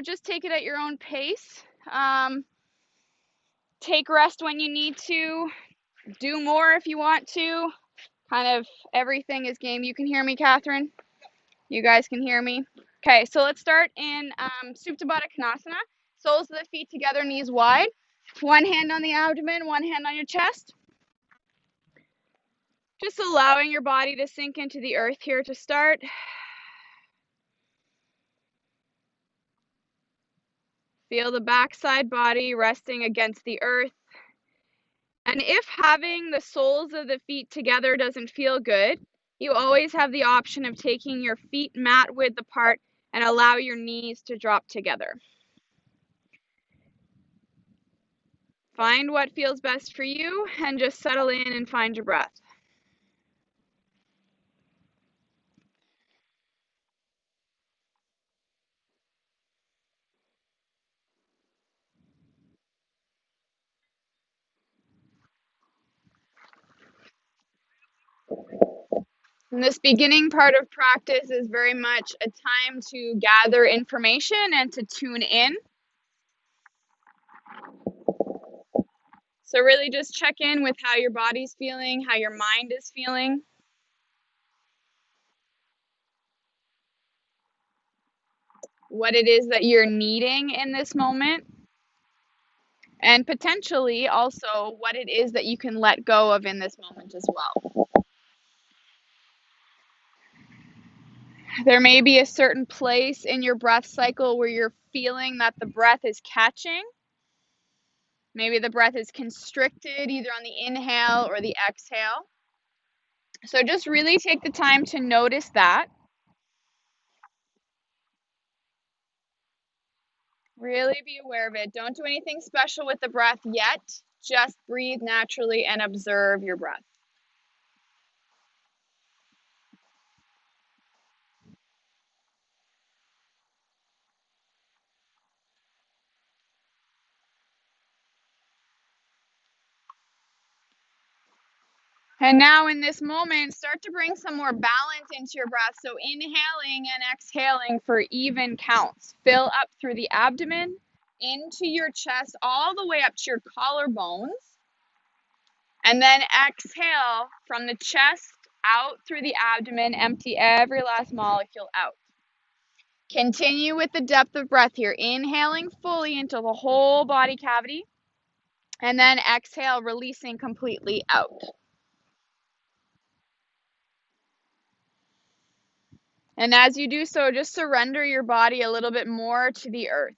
just take it at your own pace. Take rest when you need to. Do more if you want to. Kind of everything is game. You can hear me, Catherine? You guys can hear me? Okay, so let's start in Supta Baddha Konasana. Soles of the feet together, knees wide. One hand on the abdomen, one hand on your chest. Just allowing your body to sink into the earth here to start. Feel the backside body resting against the earth. And if having the soles of the feet together doesn't feel good, you always have the option of taking your feet mat width apart and allow your knees to drop together. Find what feels best for you and just settle in and find your breath. And this beginning part of practice is very much a time to gather information and to tune in. So really just check in with how your body's feeling, how your mind is feeling. What it is that you're needing in this moment. And potentially also what it is that you can let go of in this moment as well. There may be a certain place in your breath cycle where you're feeling that the breath is catching. Maybe the breath is constricted either on the inhale or the exhale. So just really take the time to notice that. Really be aware of it. Don't do anything special with the breath yet. Just breathe naturally and observe your breath. And now in this moment, start to bring some more balance into your breath. So inhaling and exhaling for even counts. Fill up through the abdomen, into your chest, all the way up to your collarbones. And then exhale from the chest out through the abdomen, empty every last molecule out. Continue with the depth of breath here, inhaling fully into the whole body cavity, and then exhale, releasing completely out. And as you do so, just surrender your body a little bit more to the earth.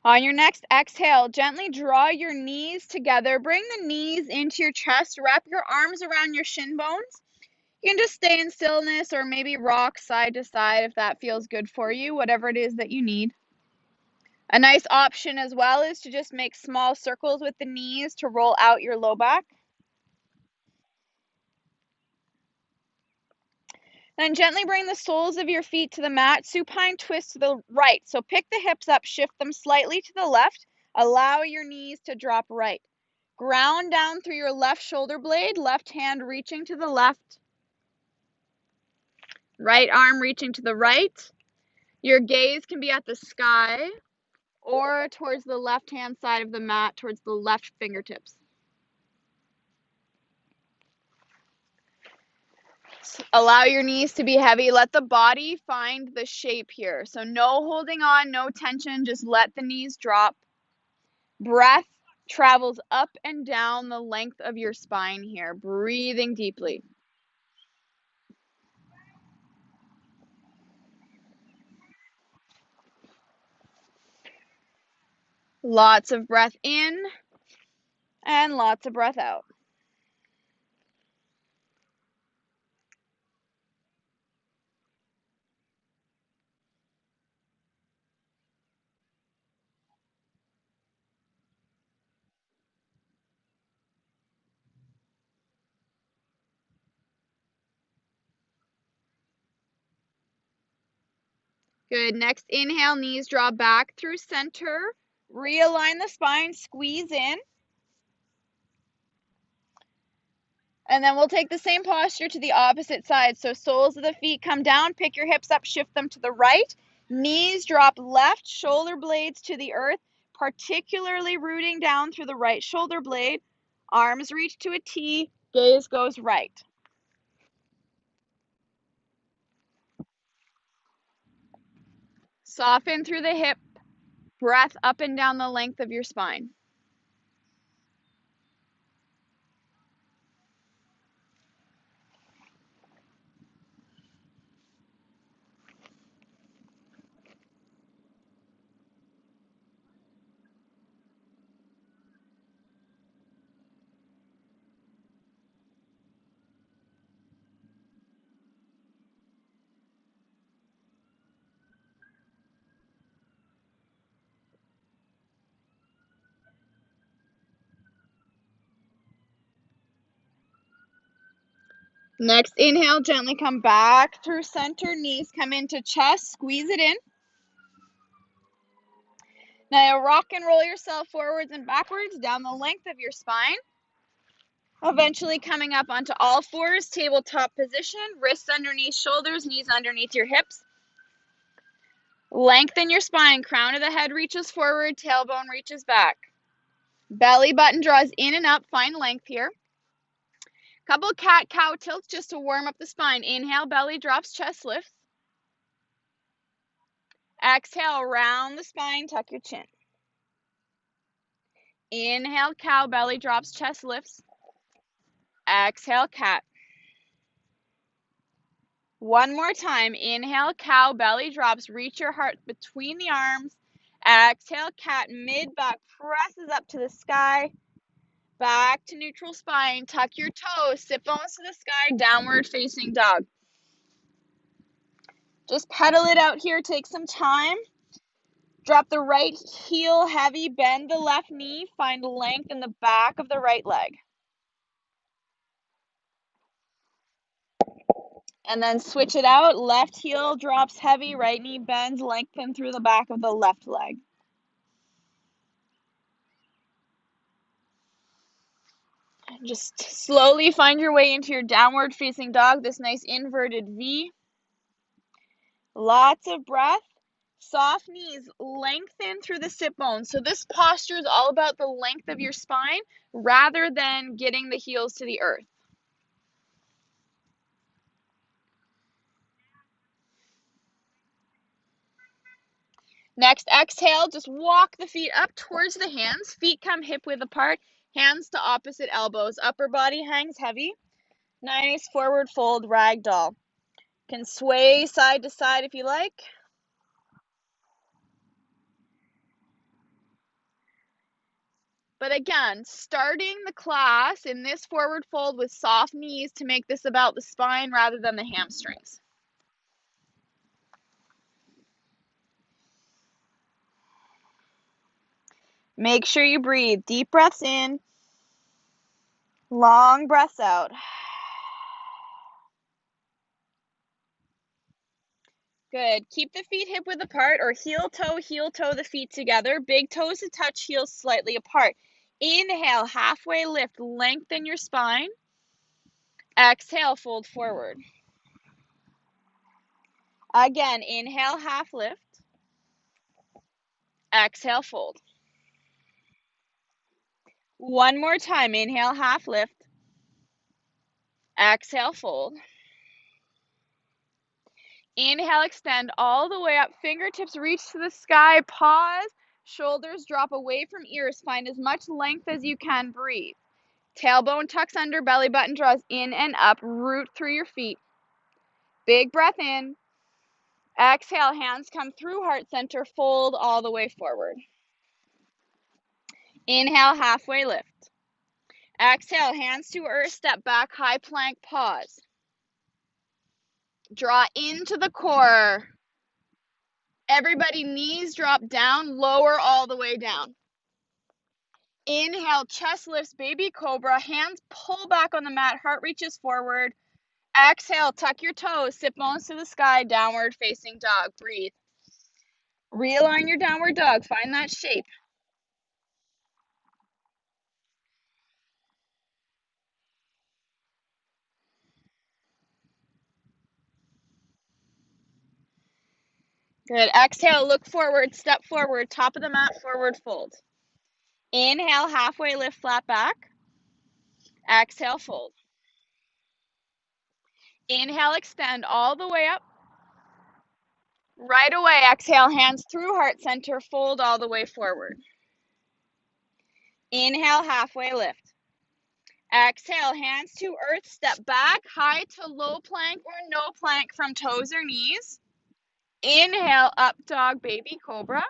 On your next exhale, gently draw your knees together. Bring the knees into your chest. Wrap your arms around your shin bones. You can just stay in stillness or maybe rock side to side if that feels good for you, whatever it is that you need. A nice option as well is to just make small circles with the knees to roll out your low back. Then gently bring the soles of your feet to the mat. Supine twist to the right. So pick the hips up, shift them slightly to the left. Allow your knees to drop right. Ground down through your left shoulder blade, left hand reaching to the left. Right arm reaching to the right. Your gaze can be at the sky or towards the left-hand side of the mat, towards the left fingertips. Allow your knees to be heavy. Let the body find the shape here. So no holding on, no tension. Just let the knees drop. Breath travels up and down the length of your spine here, breathing deeply. Lots of breath in and lots of breath out. Good. Next inhale, knees draw back through center. Realign the spine, squeeze in. And then we'll take the same posture to the opposite side. So soles of the feet come down, pick your hips up, shift them to the right. Knees drop left, shoulder blades to the earth, particularly rooting down through the right shoulder blade. Arms reach to a T, gaze goes right. Soften through the hip, breath up and down the length of your spine. Next inhale, gently come back through center, knees come into chest, squeeze it in. Now rock and roll yourself forwards and backwards down the length of your spine. Eventually coming up onto all fours, tabletop position, wrists underneath shoulders, knees underneath your hips. Lengthen your spine, crown of the head reaches forward, tailbone reaches back. Belly button draws in and up, find length here. Couple cat-cow tilts just to warm up the spine. Inhale, belly drops, chest lifts. Exhale, round the spine, tuck your chin. Inhale, cow, belly drops, chest lifts. Exhale, cat. One more time. Inhale, cow, belly drops, reach your heart between the arms. Exhale, cat, mid-back presses up to the sky. Back to neutral spine, tuck your toes, sit bones to the sky, downward facing dog. Just pedal it out here, take some time. Drop the right heel heavy, bend the left knee, find length in the back of the right leg. And then switch it out, left heel drops heavy, right knee bends, lengthen through the back of the left leg. Just slowly find your way into your downward facing dog, this nice inverted V. Lots of breath. Soft knees, lengthen through the sit bones. So this posture is all about the length of your spine rather than getting the heels to the earth. Next, exhale, just walk the feet up towards the hands. Feet come hip width apart, hands to opposite elbows. Upper body hangs heavy. Nice forward fold, ragdoll. Can sway side to side if you like. But again, starting the class in this forward fold with soft knees to make this about the spine rather than the hamstrings. Make sure you breathe. Deep breaths in, long breaths out. Good. Keep the feet hip width apart or heel toe the feet together. Big toes to touch, heels slightly apart. Inhale, halfway lift, lengthen your spine. Exhale, fold forward. Again, inhale, half lift. Exhale, fold. One more time. Inhale, half lift. Exhale, fold. Inhale, extend all the way up. Fingertips reach to the sky. Pause. Shoulders drop away from ears. Find as much length as you can. Breathe. Tailbone tucks under. Belly button draws in and up. Root through your feet. Big breath in. Exhale, hands come through heart center. Fold all the way forward. Inhale, halfway lift. Exhale, hands to earth. Step back, high plank, pause. Draw into the core. Everybody, knees drop down, lower all the way down. Inhale, chest lifts, baby cobra. Hands pull back on the mat, heart reaches forward. Exhale, tuck your toes, sit bones to the sky, downward facing dog. Breathe. Realign your downward dog. Find that shape. Good. Exhale, look forward, step forward, top of the mat, forward fold. Inhale, halfway lift, flat back. Exhale, fold. Inhale, extend all the way up. Right away, exhale, hands through heart center, fold all the way forward. Inhale, halfway lift. Exhale, hands to earth, step back, high to low plank or no plank from toes or knees. Inhale, up dog, baby cobra.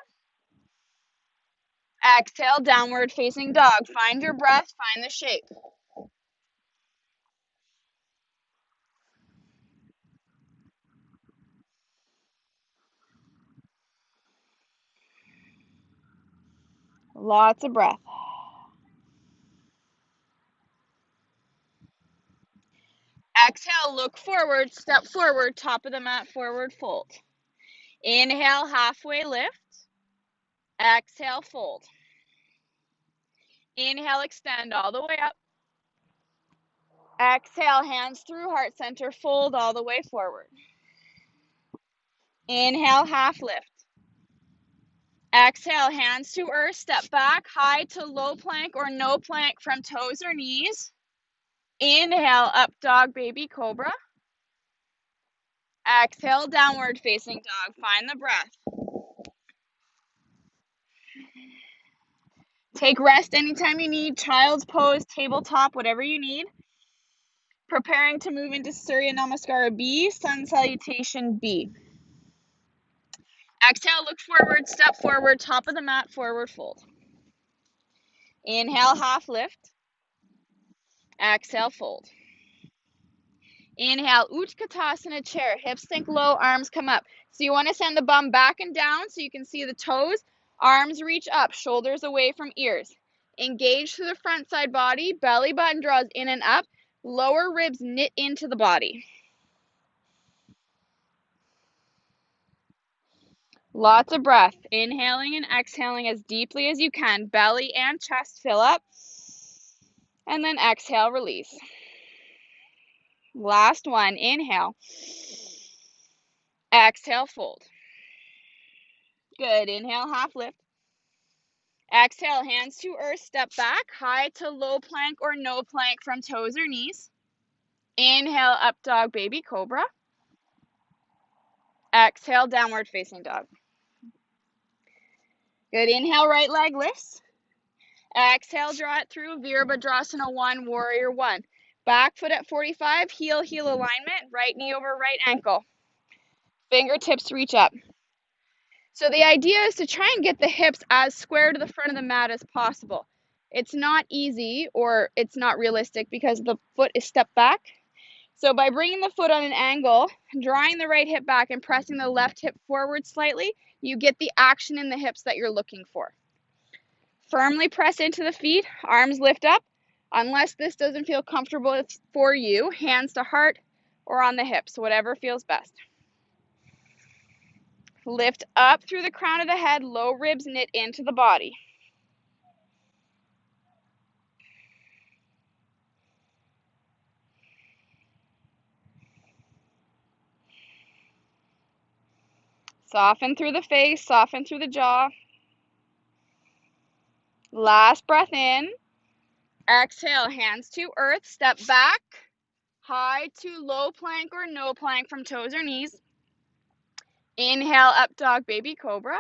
Exhale, downward facing dog. Find your breath, find the shape. Lots of breath. Exhale, look forward, step forward, top of the mat, forward fold. Inhale, halfway lift. Exhale, fold. Inhale, extend all the way up. Exhale, hands through heart center, fold all the way forward. Inhale, half lift. Exhale, hands to earth, step back, high to low plank or no plank from toes or knees. Inhale, up dog, baby cobra. Exhale, downward facing dog. Find the breath. Take rest anytime you need, child's pose, tabletop, whatever you need. Preparing to move into Surya Namaskara B, Sun Salutation B. Exhale, look forward, step forward, top of the mat, forward fold. Inhale, half lift. Exhale, fold. Inhale, Utkatasana chair, hips sink low, arms come up. So you want to send the bum back and down so you can see the toes, arms reach up, shoulders away from ears. Engage through the front side body, belly button draws in and up, lower ribs knit into the body. Lots of breath, inhaling and exhaling as deeply as you can, belly and chest fill up, and then exhale, release. Last one, inhale, exhale, fold. Good, inhale, half lift. Exhale, hands to earth, step back, high to low plank or no plank from toes or knees. Inhale, up dog, baby cobra. Exhale, downward facing dog. Good, inhale, right leg lifts. Exhale, draw it through, Virabhadrasana 1, warrior 1. Back foot at 45, heel alignment, right knee over right ankle. Fingertips reach up. So the idea is to try and get the hips as square to the front of the mat as possible. It's not easy or it's not realistic because the foot is stepped back. So by bringing the foot on an angle, drawing the right hip back and pressing the left hip forward slightly, you get the action in the hips that you're looking for. Firmly press into the feet, arms lift up. Unless this doesn't feel comfortable for you, hands to heart or on the hips, whatever feels best. Lift up through the crown of the head, low ribs knit into the body. Soften through the face, soften through the jaw. Last breath in. Exhale, hands to earth, step back, high to low plank or no plank from toes or knees. Inhale, up dog, baby cobra.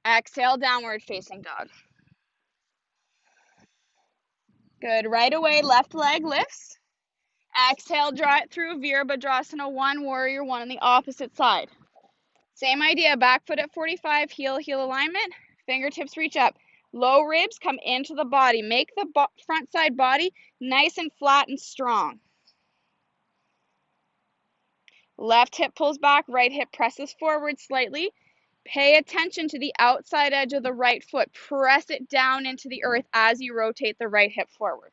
Exhale, downward facing dog. Good, right away, left leg lifts. Exhale, draw it through, Virabhadrasana 1, warrior 1 on the opposite side. Same idea, back foot at 45, heel alignment, fingertips reach up. Low ribs come into the body. Make the front side body nice and flat and strong. Left hip pulls back, right hip presses forward slightly. Pay attention to the outside edge of the right foot. Press it down into the earth as you rotate the right hip forward.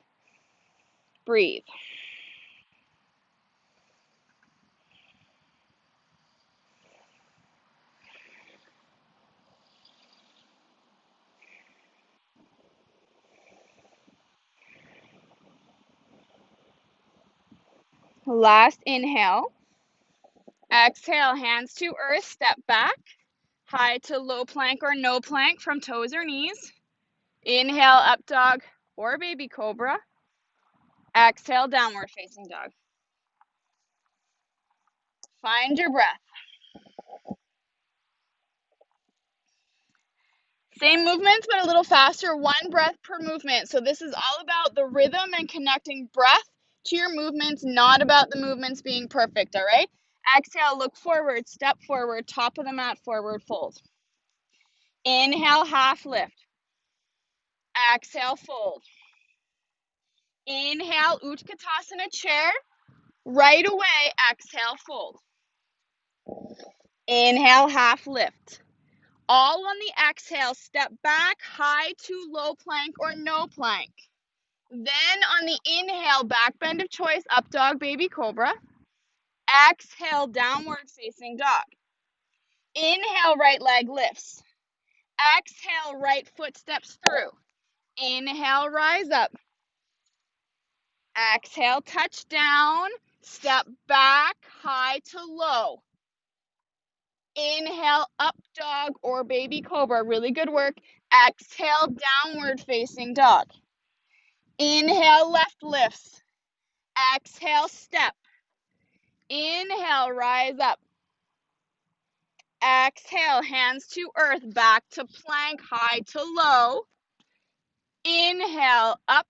Breathe. Last inhale. Exhale, hands to earth, step back. High to low plank or no plank from toes or knees. Inhale, up dog or baby cobra. Exhale, downward facing dog. Find your breath. Same movements, but a little faster, 1 breath per movement. So this is all about the rhythm and connecting breath to your movements, not about the movements being perfect, all right? Exhale, look forward, step forward, top of the mat, forward fold. Inhale, half lift. Exhale, fold. Inhale, Utkatasana chair. Right away, exhale, fold. Inhale, half lift. All on the exhale, step back, high to low plank or no plank. Then on the inhale, back bend of choice, up dog, baby cobra. Exhale, downward facing dog. Inhale, right leg lifts. Exhale, right foot steps through. Inhale, rise up. Exhale, touch down. Step back, high to low. Inhale, up dog or baby cobra. Really good work. Exhale, downward facing dog. Inhale, left lifts. Exhale, step. Inhale, rise up. Exhale, hands to earth, back to plank, high to low. Inhale, up.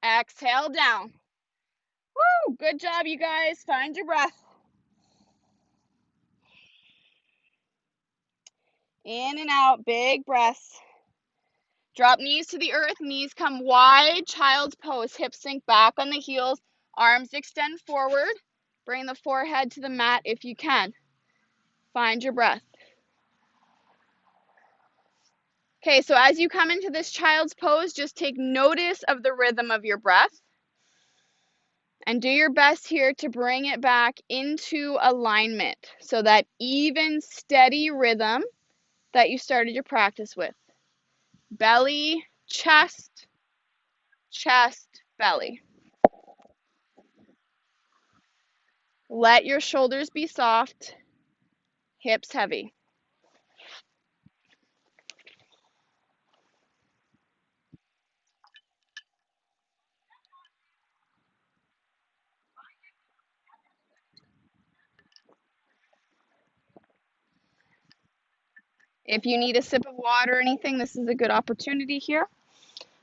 Exhale, down. Woo! Good job, you guys. Find your breath. In and out, big breaths. Drop knees to the earth, knees come wide, child's pose, hips sink back on the heels, arms extend forward. Bring the forehead to the mat if you can. Find your breath. Okay, so as you come into this child's pose, just take notice of the rhythm of your breath and do your best here to bring it back into alignment. So that even, steady rhythm that you started your practice with. Belly, chest, chest, belly. Let your shoulders be soft, hips heavy. If you need a sip of water or anything, this is a good opportunity here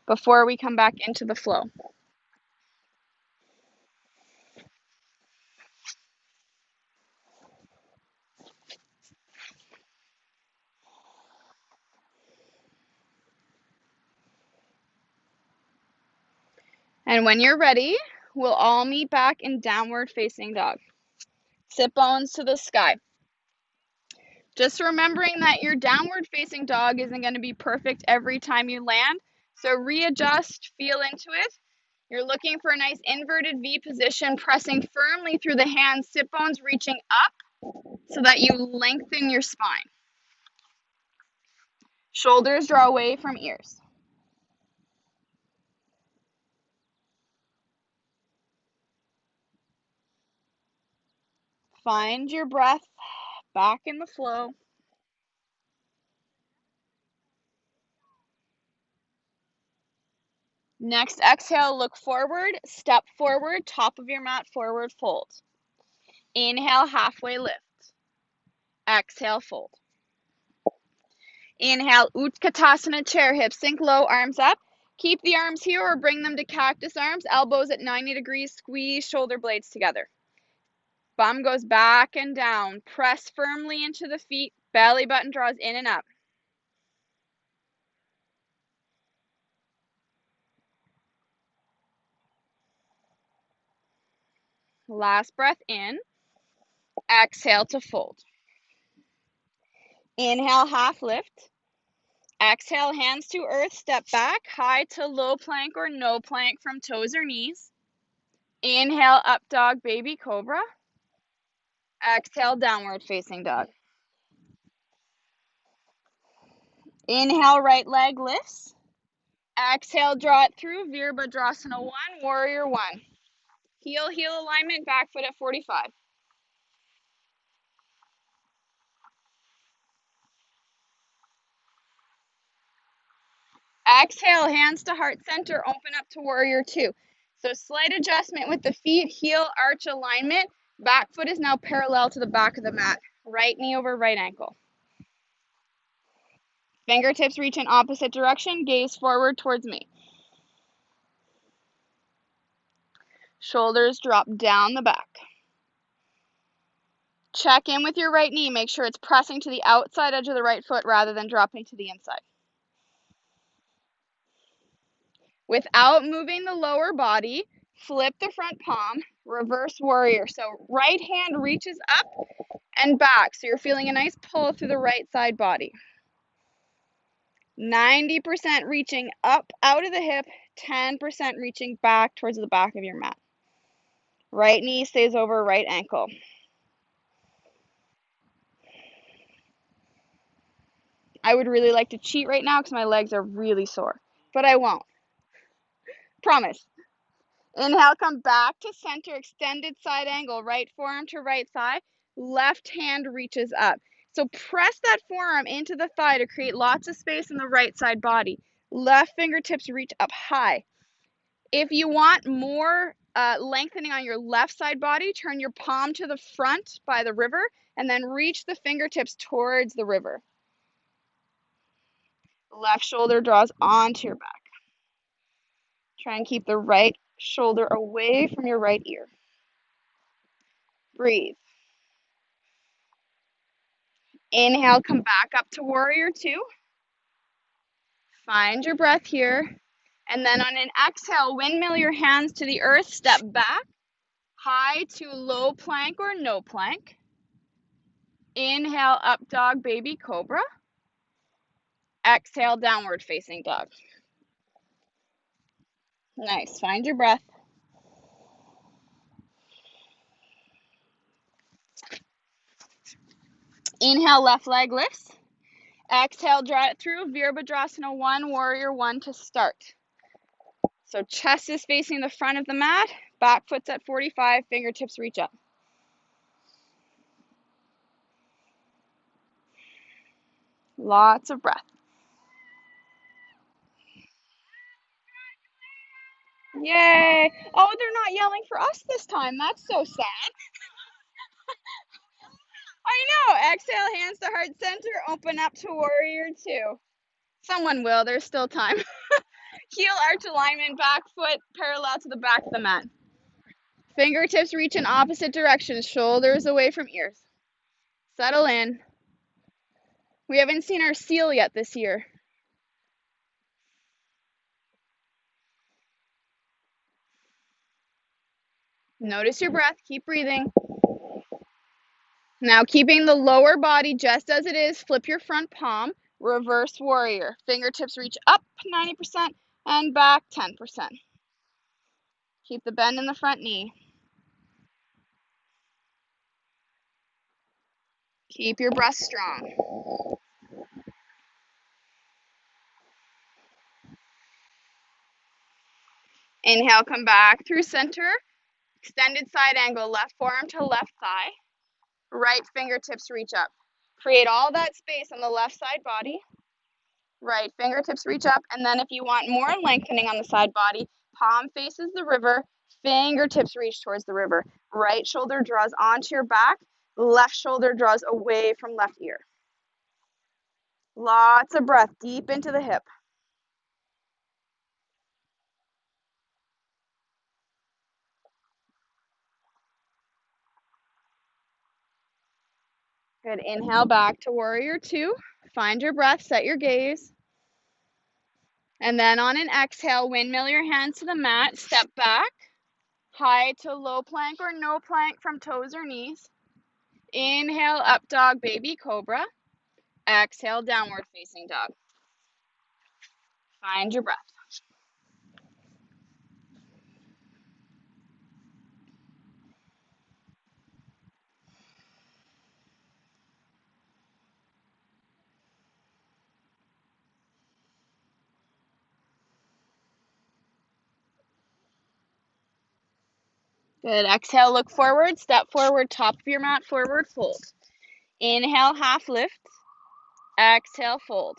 before we come back into the flow. And when you're ready, we'll all meet back in downward facing dog. Sit bones to the sky. Just remembering that your downward facing dog isn't going to be perfect every time you land. So readjust, feel into it. You're looking for a nice inverted V position, pressing firmly through the hands, sit bones reaching up so that you lengthen your spine. Shoulders draw away from ears. Find your breath back in the flow. Next exhale, look forward, step forward, top of your mat, forward fold. Inhale, halfway lift. Exhale, fold. Inhale, Utkatasana chair, hips sink low, arms up. Keep the arms here or bring them to cactus arms, elbows at 90 degrees, squeeze shoulder blades together. Bum goes back and down. Press firmly into the feet, belly button draws in and up. Last breath in. Exhale to fold. Inhale, half lift. Exhale, hands to earth, step back, high to low plank or no plank from toes or knees. Inhale, up dog, baby cobra. Exhale, downward facing dog. Inhale, right leg lifts. Exhale, draw it through, Virabhadrasana 1, warrior 1. Heel, heel alignment, back foot at 45. Exhale, hands to heart center, open up to warrior two. So slight adjustment with the feet, heel arch alignment. Back foot is now parallel to the back of the mat. Right knee over right ankle. Fingertips reach in opposite direction, gaze forward towards me. Shoulders drop down the back. Check in with your right knee. Make sure it's pressing to the outside edge of the right foot rather than dropping to the inside. Without moving the lower body, flip the front palm, reverse warrior. So right hand reaches up and back. So you're feeling a nice pull through the right side body. 90% reaching up out of the hip, 10% reaching back towards the back of your mat. Right knee stays over right ankle. I would really like to cheat right now because my legs are really sore, but I won't. Promise. Inhale, come back to center, extended side angle, right forearm to right thigh, left hand reaches up. So press that forearm into the thigh to create lots of space in the right side body. Left fingertips reach up high. If you want more lengthening on your left side body, turn your palm to the front by the river and then reach the fingertips towards the river. Left shoulder draws onto your back. Try and keep the right shoulder away from your right ear. Breathe. Inhale, come back up to warrior two. Find your breath here. And then on an exhale, windmill your hands to the earth, step back, high to low plank or no plank. Inhale, up dog, baby cobra. Exhale, downward facing dog. Nice, find your breath. Inhale, left leg lifts. Exhale, draw it through, Virabhadrasana 1, warrior 1 to start. So chest is facing the front of the mat, back foot's at 45, fingertips reach up. Lots of breath. Yay! Oh, they're not yelling for us this time. That's so sad. I know. Exhale, hands to heart center. Open up to warrior two. Someone will. There's still time. Heel arch alignment, back foot parallel to the back of the mat. Fingertips reach in opposite directions. Shoulders away from ears. Settle in. We haven't seen our seal yet this year. Notice your breath. Keep breathing. Now, keeping the lower body just as it is, flip your front palm, reverse warrior. Fingertips reach up 90% and back 10%. Keep the bend in the front knee. Keep your breath strong. Inhale, come back through center. Extended side angle, left forearm to left thigh. Right fingertips reach up. Create all that space on the left side body. Right fingertips reach up, and then if you want more lengthening on the side body, palm faces the river, fingertips reach towards the river. Right shoulder draws onto your back, left shoulder draws away from left ear. Lots of breath deep into the hip. Good. Inhale back to warrior two. Find your breath, set your gaze. And then on an exhale, windmill your hands to the mat, step back, high to low plank or no plank from toes or knees. Inhale, up dog, baby cobra. Exhale, downward facing dog. Find your breath. Good. Exhale, look forward, step forward, top of your mat, forward, fold. Inhale, half lift. Exhale, fold.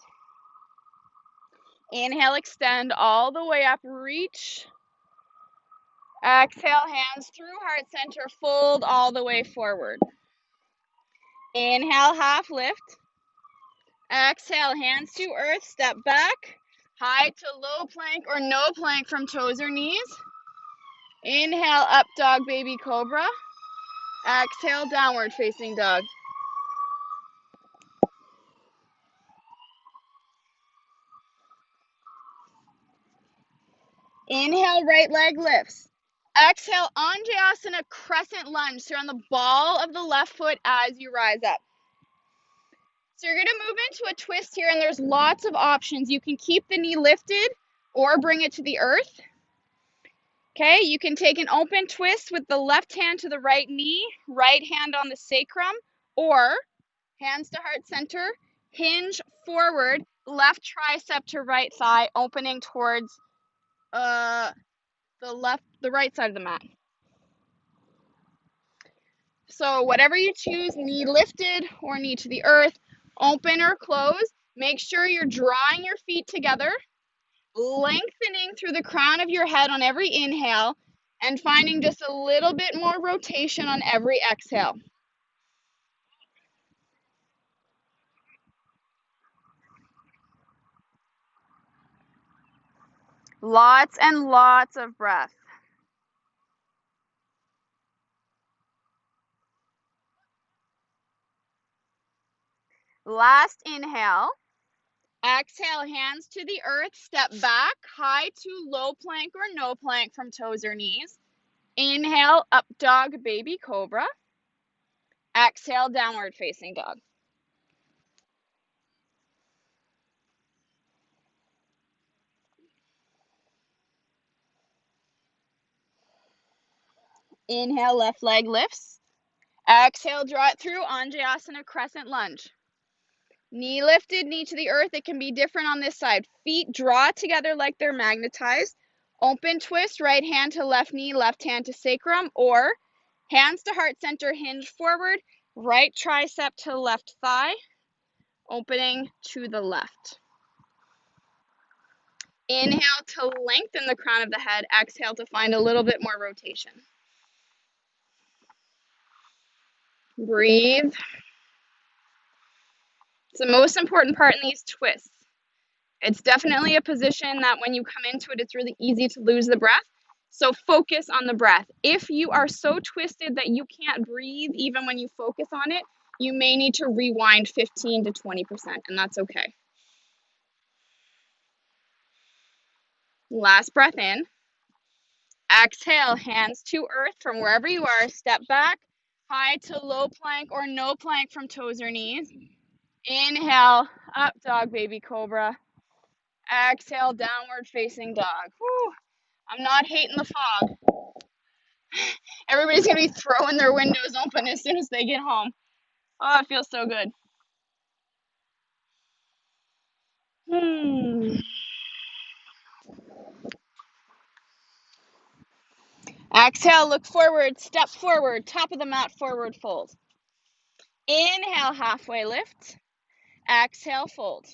Inhale, extend all the way up, reach. Exhale, hands through heart center, fold all the way forward. Inhale, half lift. Exhale, hands to earth, step back. High to low plank or no plank from toes or knees. Inhale, up dog, baby cobra. Exhale, downward facing dog. Inhale, right leg lifts. Exhale, Anjayasana crescent lunge. So you're on the ball of the left foot as you rise up. So you're going to move into a twist here, and there's lots of options. You can keep the knee lifted or bring it to the earth. Okay, you can take an open twist with the left hand to the right knee, right hand on the sacrum, or hands to heart center, hinge forward, left tricep to right thigh, opening towards the right side of the mat. So whatever you choose, knee lifted or knee to the earth, open or close. Make sure you're drawing your feet together, lengthening through the crown of your head on every inhale, and finding just a little bit more rotation on every exhale. Lots and lots of breath. Last inhale. Exhale, hands to the earth, step back, high to low plank or no plank from toes or knees. Inhale, up dog, baby cobra. Exhale, downward facing dog. Inhale, left leg lifts. Exhale, draw it through, Anjayasana crescent lunge. Knee lifted, knee to the earth. It can be different on this side. Feet draw together like they're magnetized. Open twist, right hand to left knee, left hand to sacrum, or hands to heart center, hinge forward, right tricep to left thigh, opening to the left. Inhale to lengthen the crown of the head. Exhale to find a little bit more rotation. Breathe. It's the most important part in these twists. It's definitely a position that when you come into it, it's really easy to lose the breath. So focus on the breath. If you are so twisted that you can't breathe even when you focus on it, you may need to rewind 15 to 20%, and that's okay. Last breath in. Exhale, hands to earth from wherever you are. Step back, high to low plank or no plank from toes or knees. Inhale, up dog, baby cobra. Exhale, downward facing dog. Whew. I'm not hating the fog. Everybody's going to be throwing their windows open as soon as they get home. Oh, it feels so good. Exhale, look forward, step forward, top of the mat, forward fold. Inhale, halfway lift. Exhale, fold.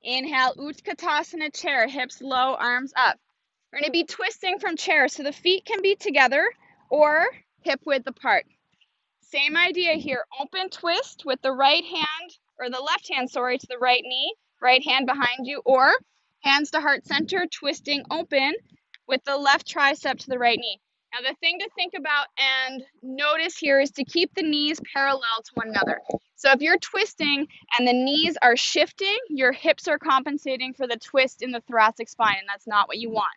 Inhale, Utkatasana chair, hips low, arms up. We're going to be twisting from chair, so the feet can be together or hip width apart. Same idea here, open twist with the right hand, or the left hand, sorry, to the right knee, right hand behind you, or hands to heart center, twisting open with the left tricep to the right knee. Now the thing to think about and notice here is to keep the knees parallel to one another. So if you're twisting and the knees are shifting, your hips are compensating for the twist in the thoracic spine, and that's not what you want.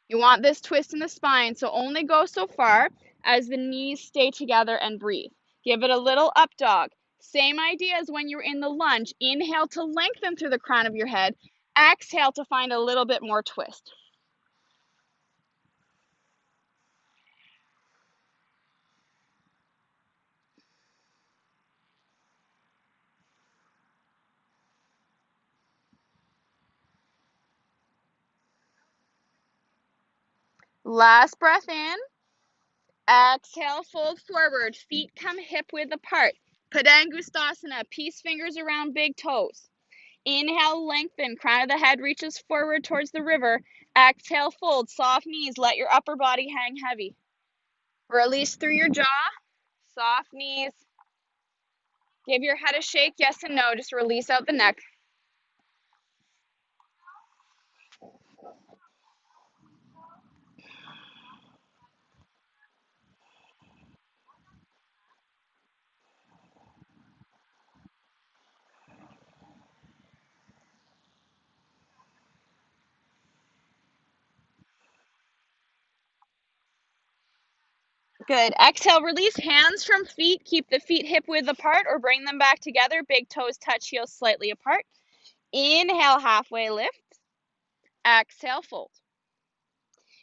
You want this twist in the spine, so only go so far as the knees stay together and breathe. Give it a little up dog. Same idea as when you're in the lunge. Inhale to lengthen through the crown of your head. Exhale to find a little bit more twist. Last breath in. Exhale, fold forward. Feet come hip width apart. Padangusthasana, peace fingers around big toes. Inhale, lengthen. Crown of the head reaches forward towards the river. Exhale, fold. Soft knees. Let your upper body hang heavy. Release through your jaw. Soft knees. Give your head a shake, yes and no. Just release out the neck. Good. Exhale, release hands from feet. Keep the feet hip width apart or bring them back together. Big toes touch, heels slightly apart. Inhale, halfway lift. Exhale, fold.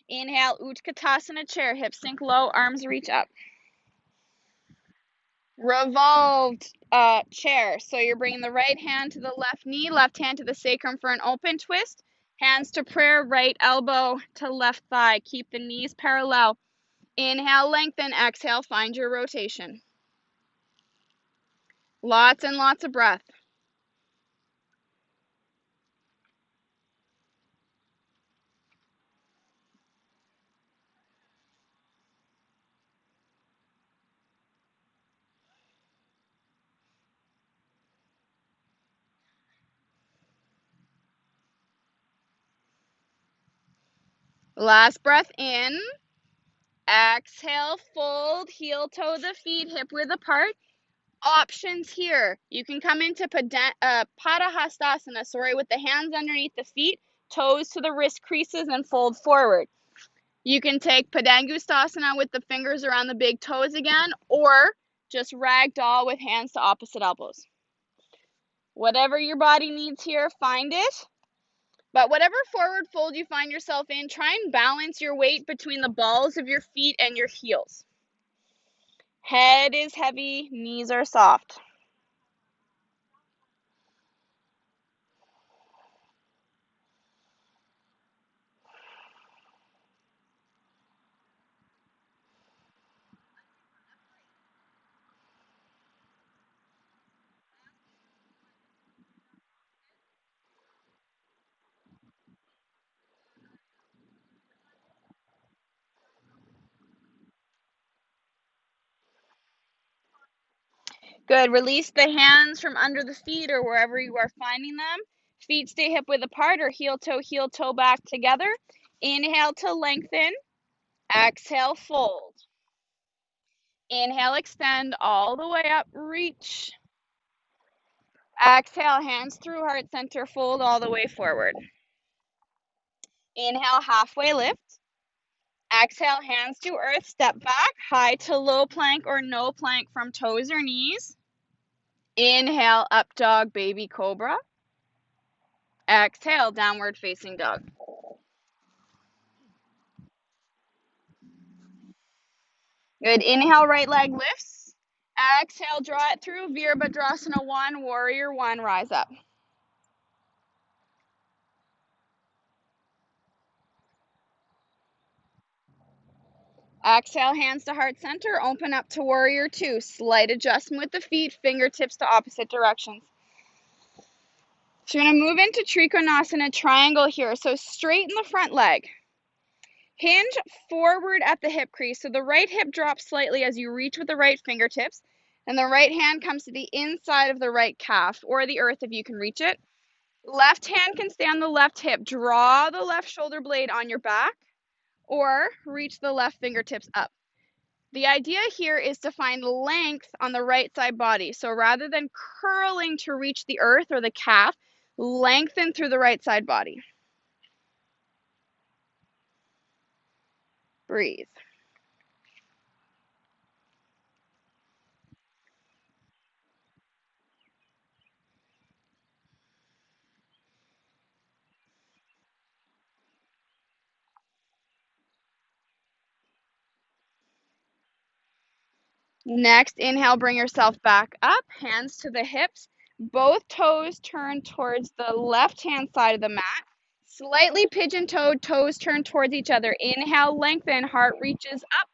Inhale, Utkatasana chair. Hips sink low, arms reach up. Revolved chair. So you're bringing the right hand to the left knee, left hand to the sacrum for an open twist. Hands to prayer, right elbow to left thigh. Keep the knees parallel. Inhale, lengthen. Exhale, find your rotation. Lots and lots of breath. Last breath in. Exhale, fold, heel toe the feet, hip width apart. Options here. You can come into Padahastasana, with the hands underneath the feet, toes to the wrist creases, and fold forward. You can take Padangusthasana with the fingers around the big toes again, or just ragdoll with hands to opposite elbows. Whatever your body needs here, find it. But whatever forward fold you find yourself in, try and balance your weight between the balls of your feet and your heels. Head is heavy, knees are soft. Good. Release the hands from under the feet or wherever you are finding them. Feet stay hip width apart or heel toe back together. Inhale to lengthen. Exhale, fold. Inhale, extend all the way up, reach. Exhale, hands through heart center, fold all the way forward. Inhale, halfway lift. Exhale, hands to earth, step back, high to low plank or no plank from toes or knees. Inhale, up dog, baby cobra. Exhale, downward facing dog. Good. Inhale, right leg lifts. Exhale, draw it through. Virabhadrasana 1, warrior 1, rise up. Exhale, hands to heart center, open up to warrior 2. Slight adjustment with the feet, fingertips to opposite directions. So you're going to move into Trikonasana triangle here. So straighten the front leg. Hinge forward at the hip crease. So the right hip drops slightly as you reach with the right fingertips. And the right hand comes to the inside of the right calf or the earth if you can reach it. Left hand can stay on the left hip. Draw the left shoulder blade on your back or reach the left fingertips up. The idea here is to find length on the right side body. So rather than curling to reach the earth or the calf, lengthen through the right side body. Breathe. Next, inhale, bring yourself back up, hands to the hips. Both toes turn towards the left-hand side of the mat. Slightly pigeon-toed, toes turn towards each other. Inhale, lengthen, heart reaches up.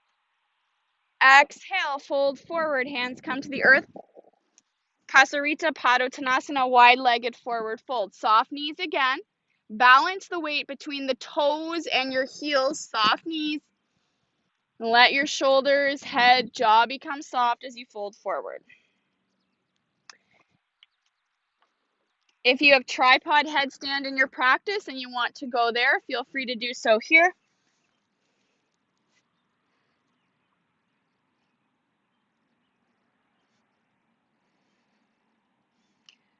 Exhale, fold forward, hands come to the earth. Kasarita Padottanasana, wide-legged forward fold. Soft knees again. Balance the weight between the toes and your heels. Soft knees. Let your shoulders, head, jaw become soft as you fold forward. If you have tripod headstand in your practice and you want to go there, feel free to do so here.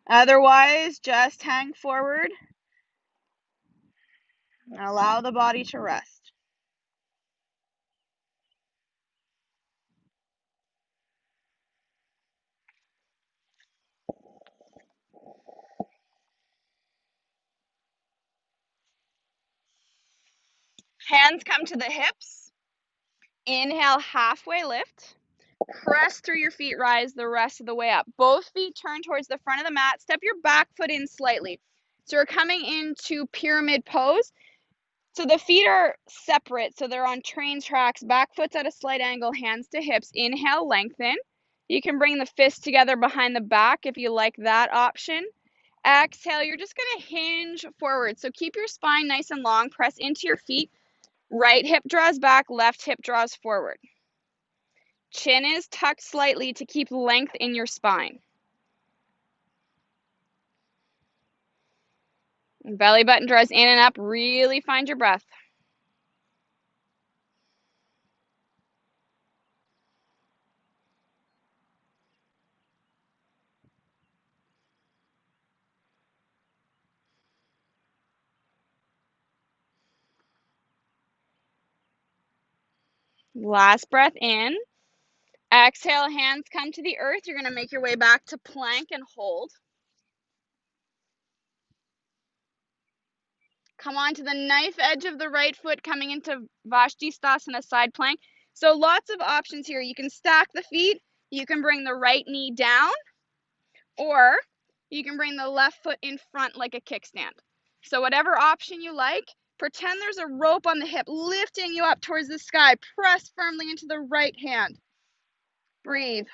Otherwise, just hang forward and allow the body to rest. Hands come to the hips. Inhale, halfway lift. Press through your feet, rise the rest of the way up. Both feet turn towards the front of the mat. Step your back foot in slightly. So we're coming into pyramid pose. So the feet are separate, so they're on train tracks. Back foot's at a slight angle, hands to hips. Inhale, lengthen. You can bring the fists together behind the back if you like that option. Exhale, you're just going to hinge forward. So keep your spine nice and long. Press into your feet. Right hip draws back, left hip draws forward. Chin is tucked slightly to keep length in your spine. Belly button draws in and up. Really find your breath. Last breath in. Exhale, hands come to the earth. You're going to make your way back to plank and hold. Come on to the knife edge of the right foot coming into Vastisthasana side plank. So lots of options here. You can stack the feet. You can bring the right knee down, or you can bring the left foot in front like a kickstand. So whatever option you like, pretend there's a rope on the hip lifting you up towards the sky. Press firmly into the right hand. Breathe.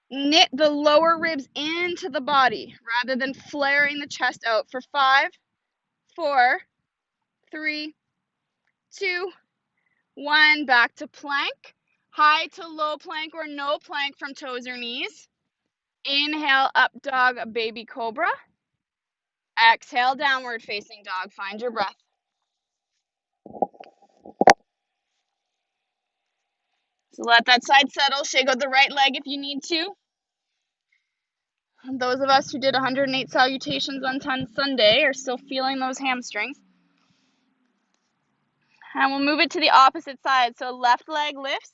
Knit the lower ribs into the body rather than flaring the chest out for 5, 4, 3, 2, 1. Back to plank. High to low plank or no plank from toes or knees. Inhale, up dog, baby cobra. Exhale, downward facing dog. Find your breath. So let that side settle. Shake out the right leg if you need to. And those of us who did 108 salutations on Sunday are still feeling those hamstrings. And we'll move it to the opposite side. So left leg lifts.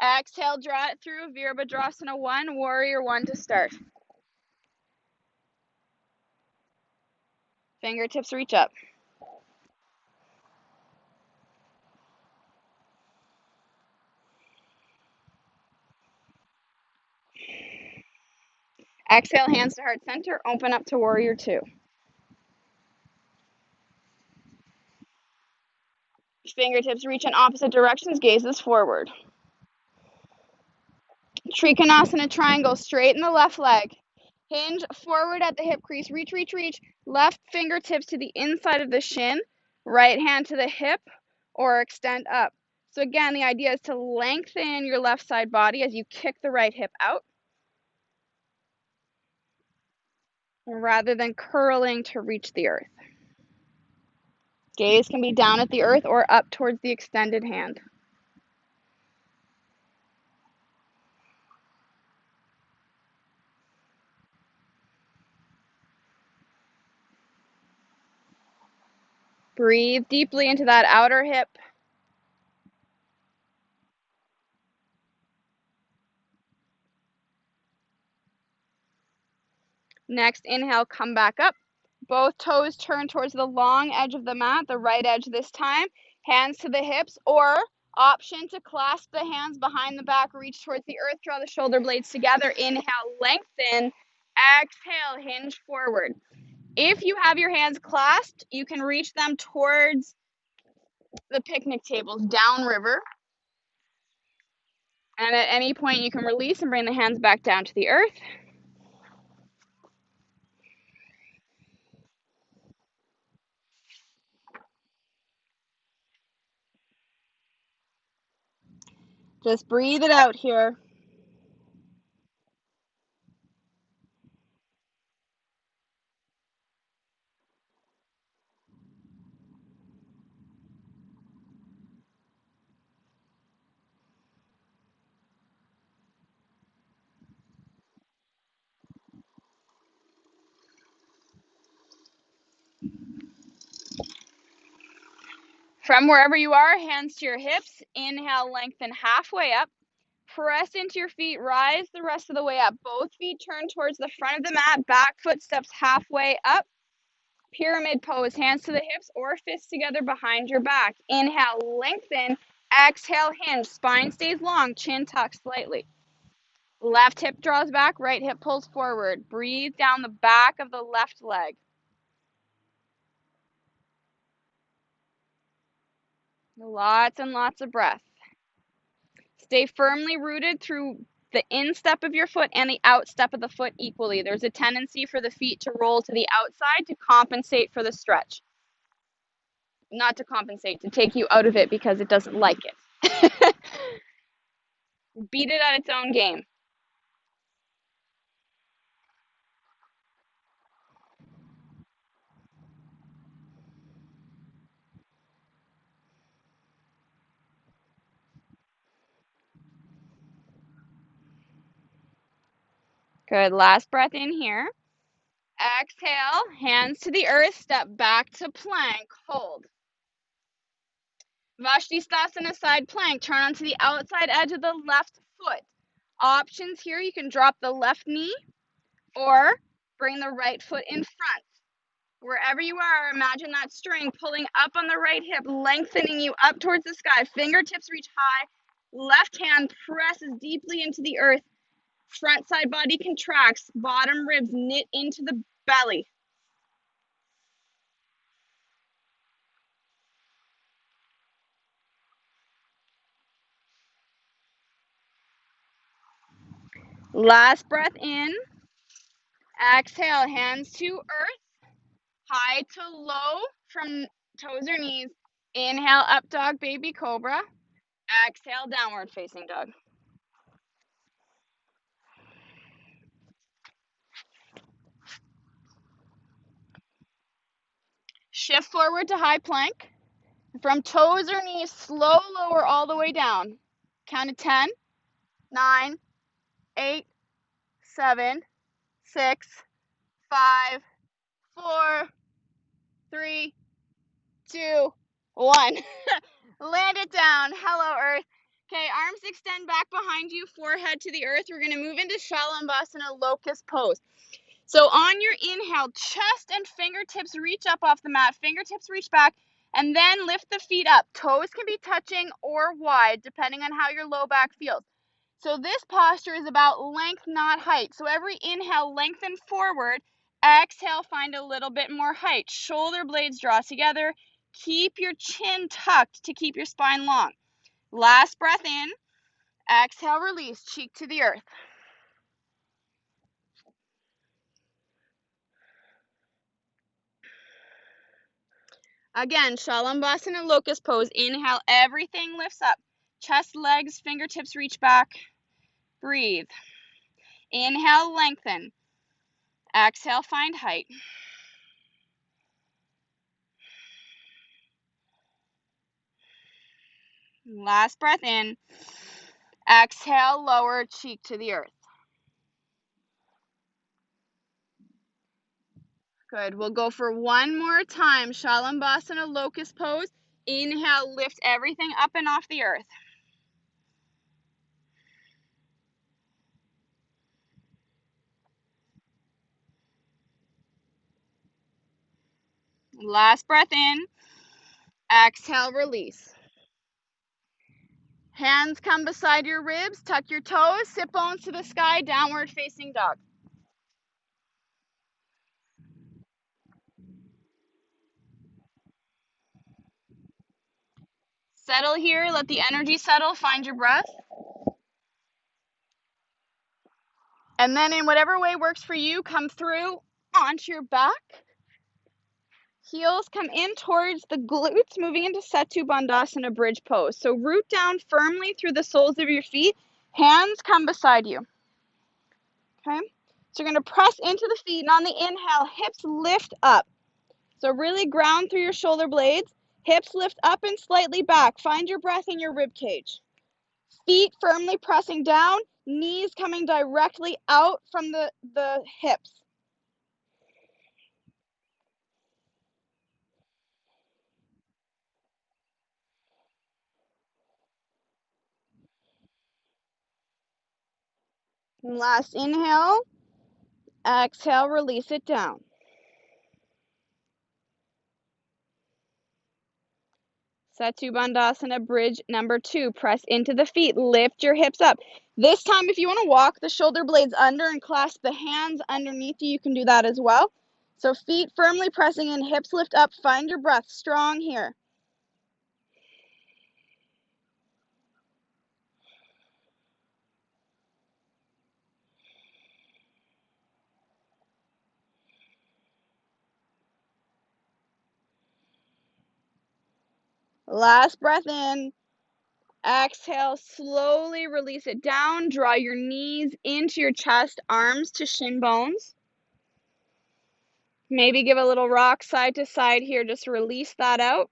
Exhale, draw it through. Virabhadrasana 1, warrior 1 to start. Fingertips reach up. Exhale, hands to heart center. Open up to warrior 2. Fingertips reach in opposite directions. Gazes forward. Trikonasana triangle. Straighten the left leg. Hinge forward at the hip crease. Reach, reach, reach. Left fingertips to the inside of the shin. Right hand to the hip or extend up. So again, the idea is to lengthen your left side body as you kick the right hip out rather than curling to reach the earth. Gaze can be down at the earth or up towards the extended hand. Breathe deeply into that outer hip. Next, inhale, come back up. Both toes turn towards the long edge of the mat, the right edge this time. Hands to the hips, or option to clasp the hands behind the back, reach towards the earth, draw the shoulder blades together. Inhale, lengthen. Exhale, hinge forward. If you have your hands clasped, you can reach them towards the picnic tables downriver. And at any point you can release and bring the hands back down to the earth. Just breathe it out here. From wherever you are, hands to your hips. Inhale, lengthen halfway up. Press into your feet, rise the rest of the way up. Both feet turn towards the front of the mat, back foot steps halfway up. Pyramid pose, hands to the hips or fists together behind your back. Inhale, lengthen. Exhale, hinge. Spine stays long, chin tucks slightly. Left hip draws back, right hip pulls forward. Breathe down the back of the left leg. Lots and lots of breath. Stay firmly rooted through the instep of your foot and the outstep of the foot equally. There's a tendency for the feet to roll to the outside to compensate for the stretch. Not to compensate, to take you out of it because it doesn't like it. Beat it at its own game. Good. Last breath in here. Exhale, hands to the earth, step back to plank, hold. Vashisthasana side plank, turn onto the outside edge of the left foot. Options here, you can drop the left knee or bring the right foot in front. Wherever you are, imagine that string pulling up on the right hip, lengthening you up towards the sky. Fingertips reach high. Left hand presses deeply into the earth. Front side body contracts. Bottom ribs knit into the belly. Last breath in. Exhale, hands to earth. High to low from toes or knees. Inhale, up dog, baby cobra. Exhale, downward facing dog. Shift forward to high plank. From toes or knees, slow lower all the way down. Count to 10, 9, 8, 7, 6, 5, 4, 3, 2, 1. Land it down. Hello, Earth. Okay, arms extend back behind you, forehead to the earth. We're going to move into Shalabhasana locust pose. So on your inhale, chest and fingertips reach up off the mat. Fingertips reach back, and then lift the feet up. Toes can be touching or wide, depending on how your low back feels. So this posture is about length, not height. So every inhale, lengthen forward. Exhale, find a little bit more height. Shoulder blades draw together. Keep your chin tucked to keep your spine long. Last breath in. Exhale, release, cheek to the earth. Again, Shalabhasana locust pose. Inhale, everything lifts up. Chest, legs, fingertips reach back. Breathe. Inhale, lengthen. Exhale, find height. Last breath in. Exhale, lower, cheek to the earth. Good. We'll go for one more time. Shalabhasana locust pose. Inhale, lift everything up and off the earth. Last breath in. Exhale, release. Hands come beside your ribs. Tuck your toes. Sit bones to the sky. Downward facing dog. Settle here, let the energy settle, find your breath. And then in whatever way works for you, come through onto your back. Heels come in towards the glutes, moving into Setu Bandhasana bridge pose. So root down firmly through the soles of your feet. Hands come beside you. Okay? So you're going to press into the feet, and on the inhale, hips lift up. So really ground through your shoulder blades. Hips lift up and slightly back. Find your breath in your rib cage. Feet firmly pressing down, knees coming directly out from the hips. And last inhale, exhale, release it down. Setu Bandhasana bridge number 2. Press into the feet, lift your hips up. This time, if you want to walk the shoulder blades under and clasp the hands underneath you, you can do that as well. So feet firmly pressing in, hips lift up, find your breath, strong here. Last breath in. Exhale, slowly release it down. Draw your knees into your chest, arms to shin bones. Maybe give a little rock side to side here. Just release that out.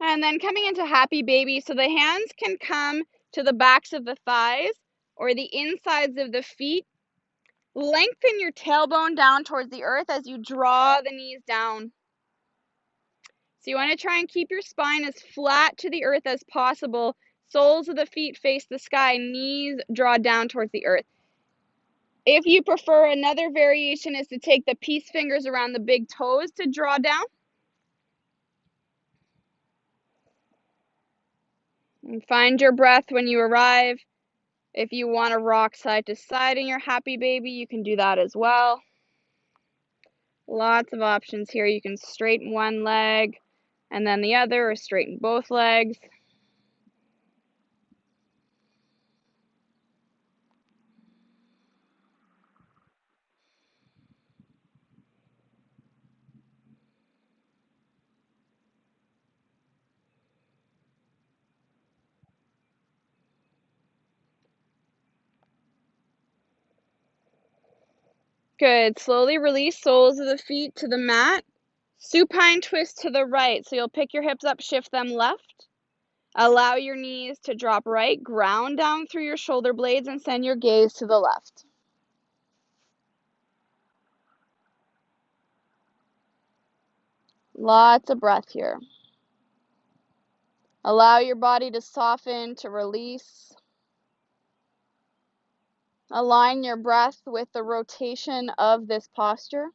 And then coming into happy baby. So the hands can come to the backs of the thighs or the insides of the feet. Lengthen your tailbone down towards the earth as you draw the knees down. So you want to try and keep your spine as flat to the earth as possible. Soles of the feet face the sky, knees draw down towards the earth. If you prefer, another variation is to take the peace fingers around the big toes to draw down. And find your breath when you arrive. If you want to rock side to side in your happy baby, you can do that as well. Lots of options here. You can straighten one leg and then the other, or straighten both legs. Good. Slowly release soles of the feet to the mat. Supine twist to the right. So you'll pick your hips up, shift them left. Allow your knees to drop right. Ground down through your shoulder blades and send your gaze to the left. Lots of breath here. Allow your body to soften, to release. Align your breath with the rotation of this posture.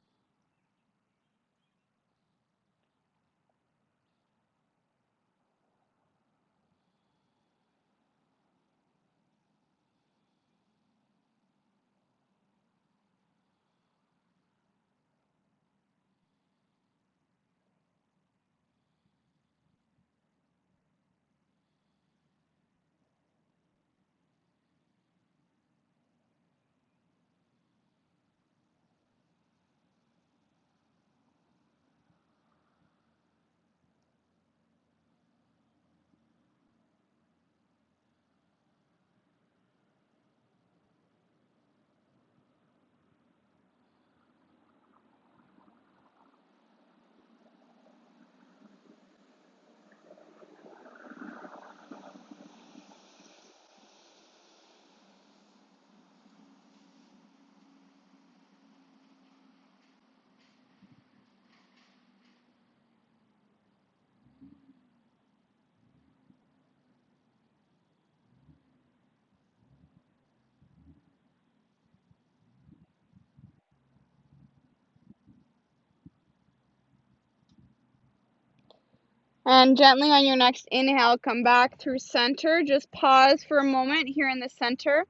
And gently on your next inhale, come back through center. Just pause for a moment here in the center.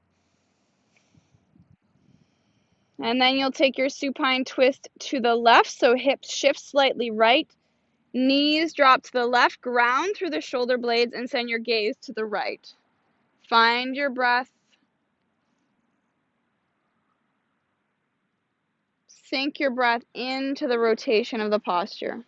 And then you'll take your supine twist to the left, so hips shift slightly right, knees drop to the left, ground through the shoulder blades, and send your gaze to the right. Find your breath. Sink your breath into the rotation of the posture.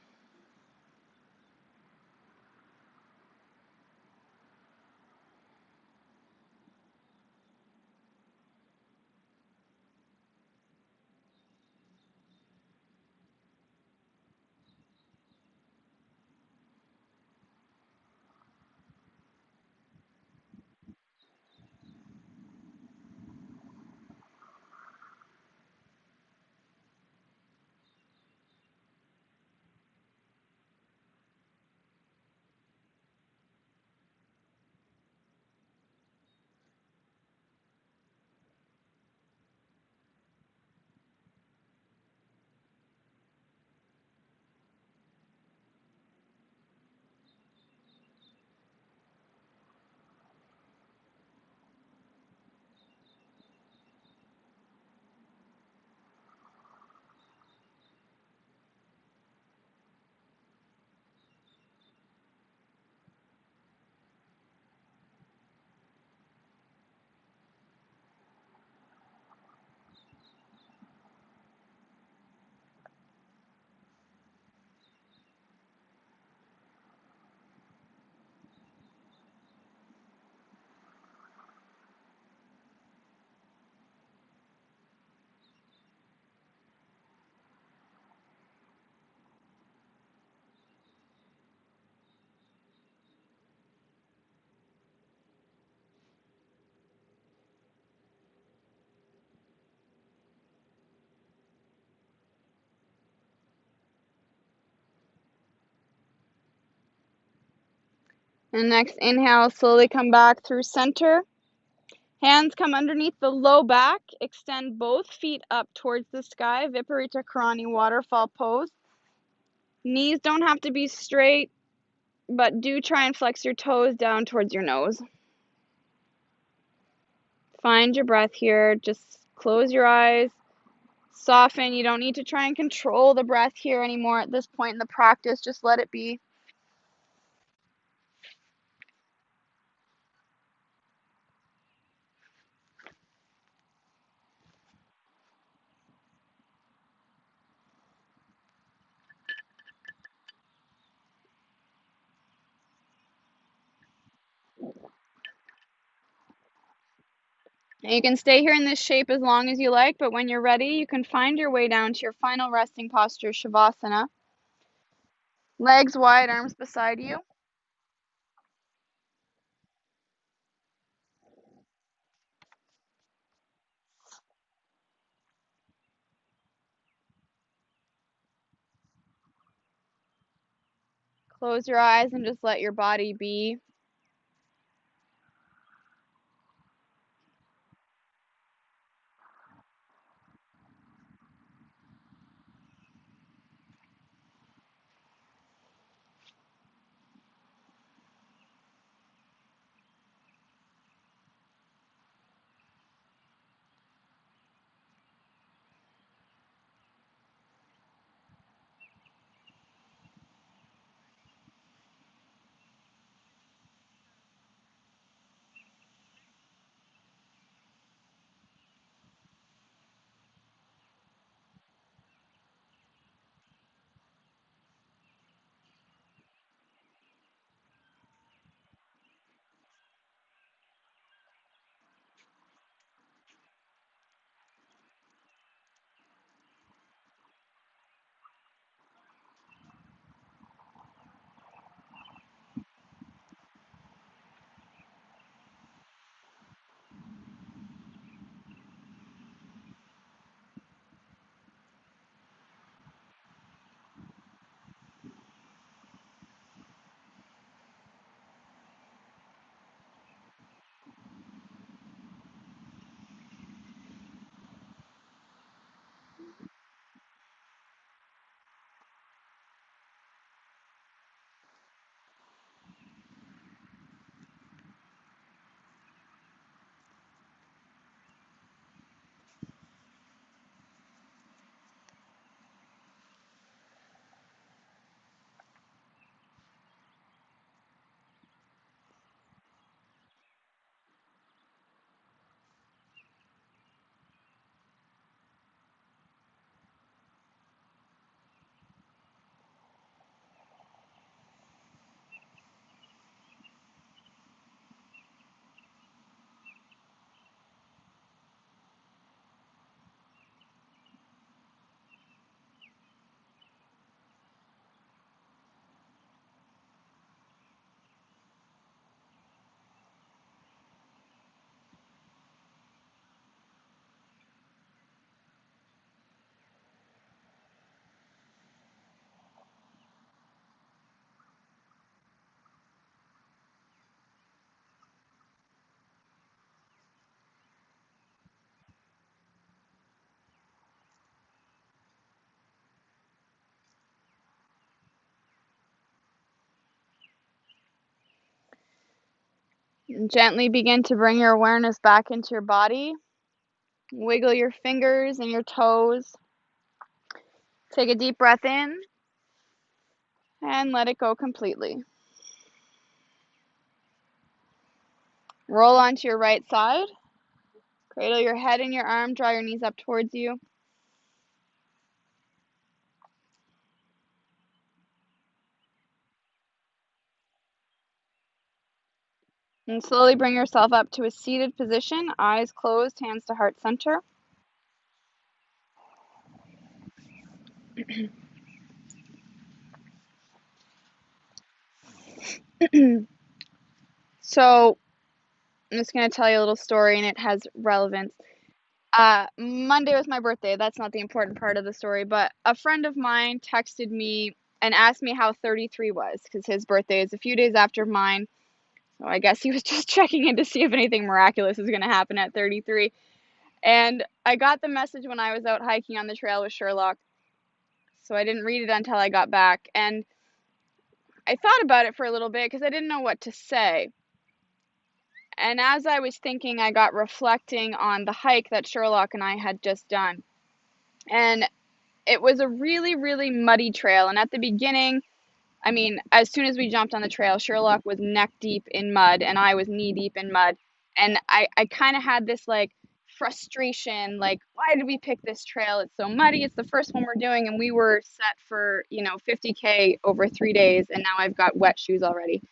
And next, inhale, slowly come back through center. Hands come underneath the low back. Extend both feet up towards the sky. Viparita Karani waterfall pose. Knees don't have to be straight, but do try and flex your toes down towards your nose. Find your breath here. Just close your eyes. Soften. You don't need to try and control the breath here anymore at this point in the practice. Just let it be. And you can stay here in this shape as long as you like, but when you're ready, you can find your way down to your final resting posture, Shavasana. Legs wide, arms beside you. Close your eyes and just let your body be. And gently begin to bring your awareness back into your body. Wiggle your fingers and your toes. Take a deep breath in and let it go completely. Roll onto your right side. Cradle your head in your arm. Draw your knees up towards you. And slowly bring yourself up to a seated position. Eyes closed, hands to heart center. So, I'm just going to tell you a little story, and it has relevance. Monday was my birthday. That's not the important part of the story, but a friend of mine texted me and asked me how 33 was, because his birthday is a few days after mine. So I guess he was just checking in to see if anything miraculous is going to happen at 33. And I got the message when I was out hiking on the trail with Sherlock, so I didn't read it until I got back. And I thought about it for a little bit because I didn't know what to say. And as I was thinking, I got reflecting on the hike that Sherlock and I had just done. And it was a really, really muddy trail. And at the beginning, I mean, as soon as we jumped on the trail, Sherlock was neck deep in mud and I was knee deep in mud. And I kind of had this like frustration, like, why did we pick this trail? It's so muddy. It's the first one we're doing. And we were set for, 50K over 3 days. And now I've got wet shoes already.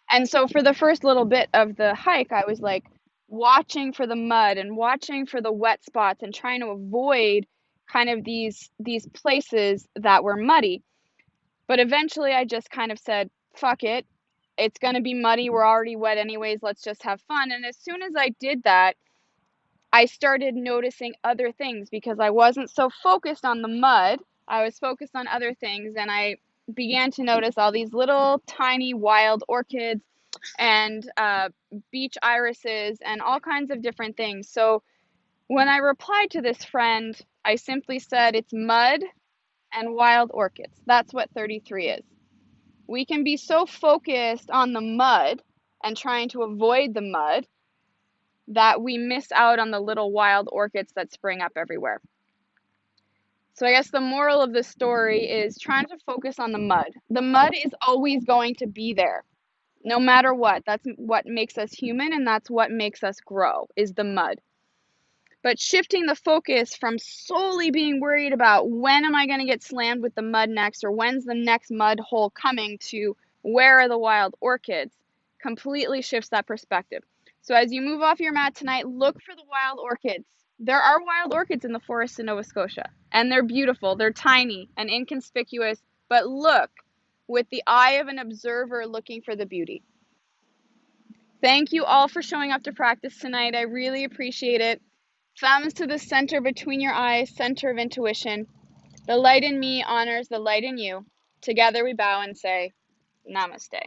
And so for the first little bit of the hike, I was like watching for the mud and watching for the wet spots and trying to avoid kind of these places that were muddy. But eventually I just kind of said, fuck it. It's going to be muddy. We're already wet anyways. Let's just have fun. And as soon as I did that, I started noticing other things because I wasn't so focused on the mud. I was focused on other things, and I began to notice all these little tiny wild orchids and beach irises and all kinds of different things. So when I replied to this friend, I simply said it's mud and wild orchids. That's what 33 is. We can be so focused on the mud and trying to avoid the mud that we miss out on the little wild orchids that spring up everywhere. So I guess the moral of the story is trying to focus on the mud. The mud is always going to be there, no matter what. That's what makes us human, and that's what makes us grow, is the mud. But shifting the focus from solely being worried about when am I going to get slammed with the mud next, or when's the next mud hole coming, to where are the wild orchids, completely shifts that perspective. So as you move off your mat tonight, look for the wild orchids. There are wild orchids in the forests in Nova Scotia, and they're beautiful. They're tiny and inconspicuous, but look with the eye of an observer looking for the beauty. Thank you all for showing up to practice tonight. I really appreciate it. Thumbs to the center between your eyes, center of intuition. The light in me honors the light in you. Together we bow and say, Namaste.